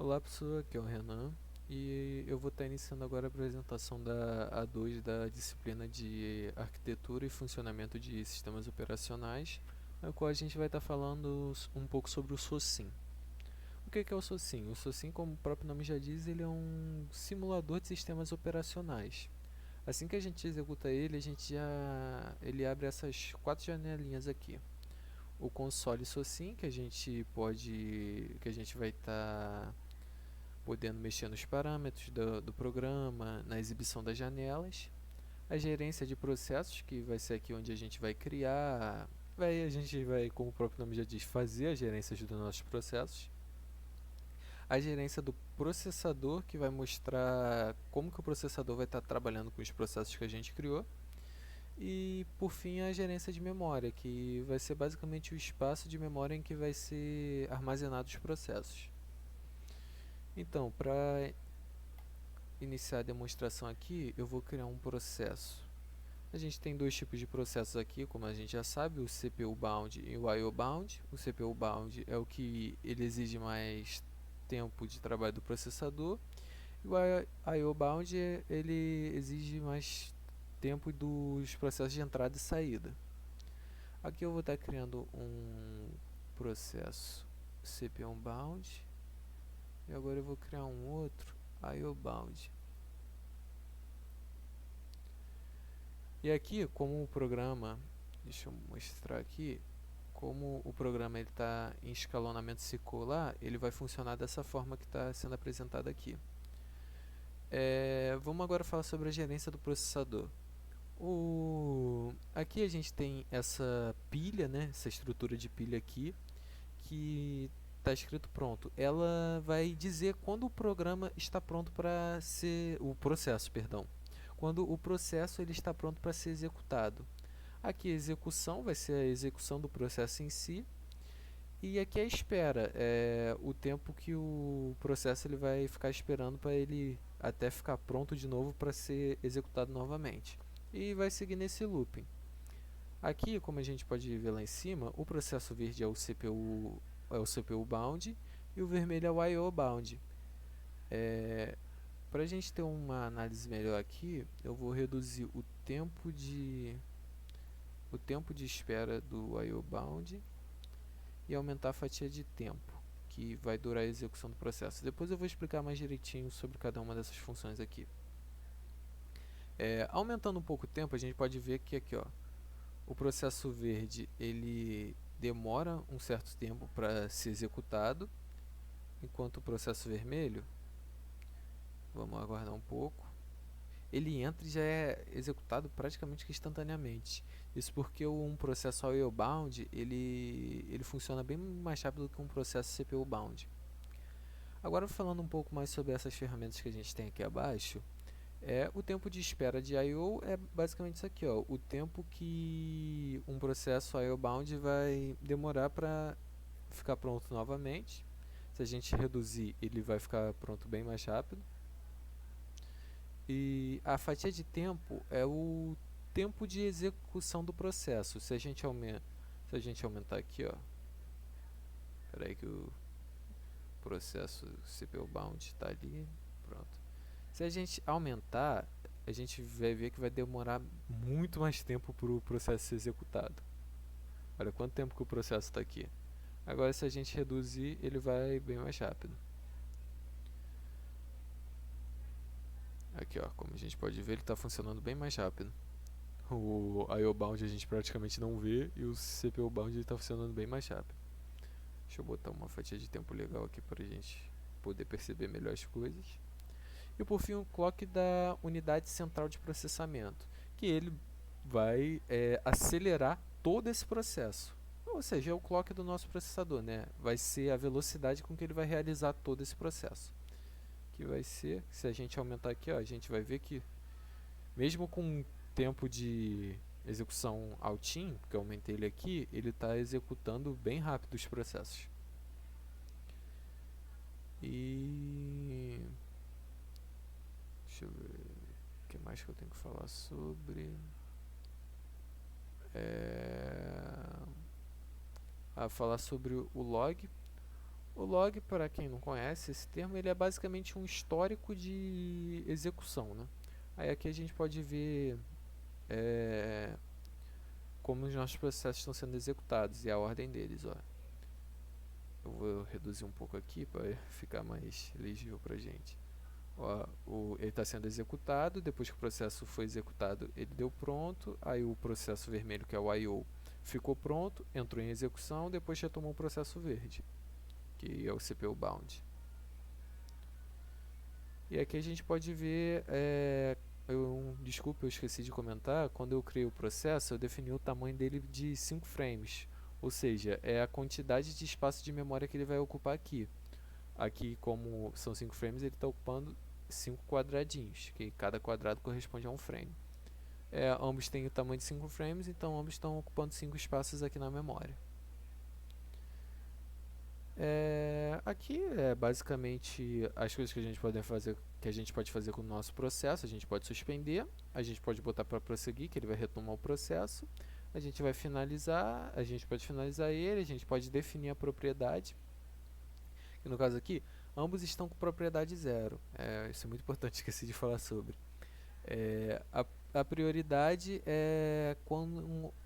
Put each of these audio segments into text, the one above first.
Olá pessoal, aqui é o Renan e eu vou estar iniciando agora a apresentação da A2 da disciplina de Arquitetura e Funcionamento de Sistemas Operacionais, na qual a gente vai estar falando um pouco sobre o SOSIM. O que é o SOSIM? O SOSIM, como o próprio nome já diz, ele é um simulador de sistemas operacionais. Assim que a gente executa ele, ele abre essas quatro janelinhas aqui. O console SOSIM, que a gente vai estar podendo mexer nos parâmetros do programa, na exibição das janelas, a gerência de processos, que vai ser aqui onde a gente vai criar, a gente vai, como o próprio nome já diz, fazer a gerência dos nossos processos, a gerência do processador, que vai mostrar como que o processador vai estar trabalhando com os processos que a gente criou, e por fim a gerência de memória, que vai ser basicamente o espaço de memória em que vai ser armazenado os processos. Então, para iniciar a demonstração aqui, eu vou criar um processo. A gente tem dois tipos de processos aqui, como a gente já sabe, o CPU bound e o IO bound. O CPU bound é o que ele exige mais tempo de trabalho do processador, e o IO bound ele exige mais tempo dos processos de entrada e saída. Aqui eu vou estar criando um processo CPU bound e agora eu vou criar um outro IO bound. E aqui, como o programa, deixa eu mostrar aqui, como o programa está em escalonamento circular, ele vai funcionar dessa forma que está sendo apresentado aqui. Vamos agora falar sobre a gerência do processador. Aqui a gente tem essa pilha, né, essa estrutura de pilha aqui, que está escrito pronto. Ela vai dizer quando o programa está pronto para ser, o processo, perdão, quando o processo ele está pronto para ser executado. Aqui a execução vai ser a execução do processo em si, e aqui a espera, é o tempo que o processo ele vai ficar esperando para ele até ficar pronto de novo para ser executado novamente. E vai seguir nesse looping. Aqui, como a gente pode ver lá em cima, o processo verde é o CPU bound e o vermelho é o IO bound. Para a gente ter uma análise melhor aqui, eu vou reduzir o tempo de espera do IO bound e aumentar a fatia de tempo que vai durar a execução do processo. Depois eu vou explicar mais direitinho sobre cada uma dessas funções aqui. Aumentando um pouco o tempo, a gente pode ver que aqui, ó, o processo verde ele demora um certo tempo para ser executado, enquanto o processo vermelho, vamos aguardar um pouco, ele entra e já é executado praticamente instantaneamente. Isso porque um processo IO bound ele funciona bem mais rápido que um processo CPU bound. Agora falando um pouco mais sobre essas ferramentas que a gente tem aqui abaixo, o tempo de espera de I/O é basicamente isso aqui, ó, o tempo que um processo IO bound vai demorar para ficar pronto novamente. Se a gente reduzir, ele vai ficar pronto bem mais rápido. E a fatia de tempo é o tempo de execução do processo. Se a gente aumentar aqui, ó, espera aí que o processo CPU bound está ali, pronto. Se a gente aumentar, a gente vai ver que vai demorar muito mais tempo para o processo ser executado. Olha quanto tempo que o processo está aqui. Agora, se a gente reduzir, ele vai bem mais rápido. Aqui, ó, como a gente pode ver, ele está funcionando bem mais rápido. O IO bound a gente praticamente não vê e o CPU bound está funcionando bem mais rápido. Deixa eu botar uma fatia de tempo legal aqui para a gente poder perceber melhor as coisas. E por fim o clock da unidade central de processamento, que ele vai acelerar todo esse processo. Ou seja, é o clock do nosso processador, né? Vai ser a velocidade com que ele vai realizar todo esse processo. Que vai ser, se a gente aumentar aqui, ó, a gente vai ver que mesmo com um tempo de execução altinho, que eu aumentei ele aqui, ele está executando bem rápido os processos. E deixa eu ver o que mais que eu tenho que falar sobre. Falar sobre o log. O log, para quem não conhece esse termo, ele é basicamente um histórico de execução, né? Aí aqui a gente pode ver é, como os nossos processos estão sendo executados e a ordem deles. Ó. Eu vou reduzir um pouco aqui para ficar mais legível para a gente. Ó, ele está sendo executado, depois que o processo foi executado, ele deu pronto, aí o processo vermelho, que é o I/O, ficou pronto, entrou em execução, depois retomou o processo verde, que é o CPU bound. E aqui a gente pode ver, desculpa, eu esqueci de comentar, quando eu criei o processo, eu defini o tamanho dele de 5 frames, ou seja, é a quantidade de espaço de memória que ele vai ocupar aqui. Aqui, como são 5 frames, ele está ocupando 5 quadradinhos, que cada quadrado corresponde a um frame. Ambos têm o tamanho de 5 frames, então ambos estão ocupando 5 espaços aqui na memória. Aqui é basicamente as coisas que a gente pode fazer com o nosso processo. A gente pode suspender, a gente pode botar para prosseguir, que ele vai retomar o processo. A gente vai finalizar, a gente pode finalizar ele, a gente pode definir a propriedade. E no caso aqui, ambos estão com propriedade zero. Isso é muito importante, esqueci de falar sobre. A prioridade é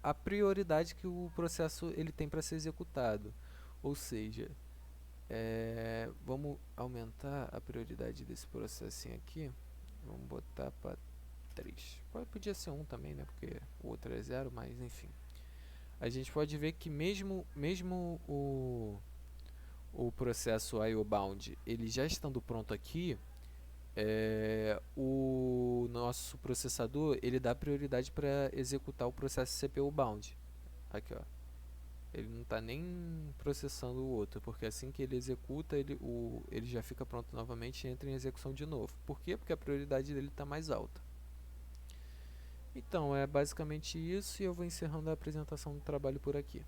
a prioridade que o processo ele tem para ser executado. Ou seja, vamos aumentar a prioridade desse processinho aqui. Vamos botar para 3. Podia ser 1 também, né? Porque o outro é 0, mas enfim. A gente pode ver que mesmo o processo I/O bound, ele já estando pronto aqui, o nosso processador ele dá prioridade para executar o processo CPU bound. Aqui, ó. Ele não está nem processando o outro, porque assim que ele executa, ele já fica pronto novamente e entra em execução de novo. Por quê? Porque a prioridade dele está mais alta. Então, é basicamente isso e eu vou encerrando a apresentação do trabalho por aqui.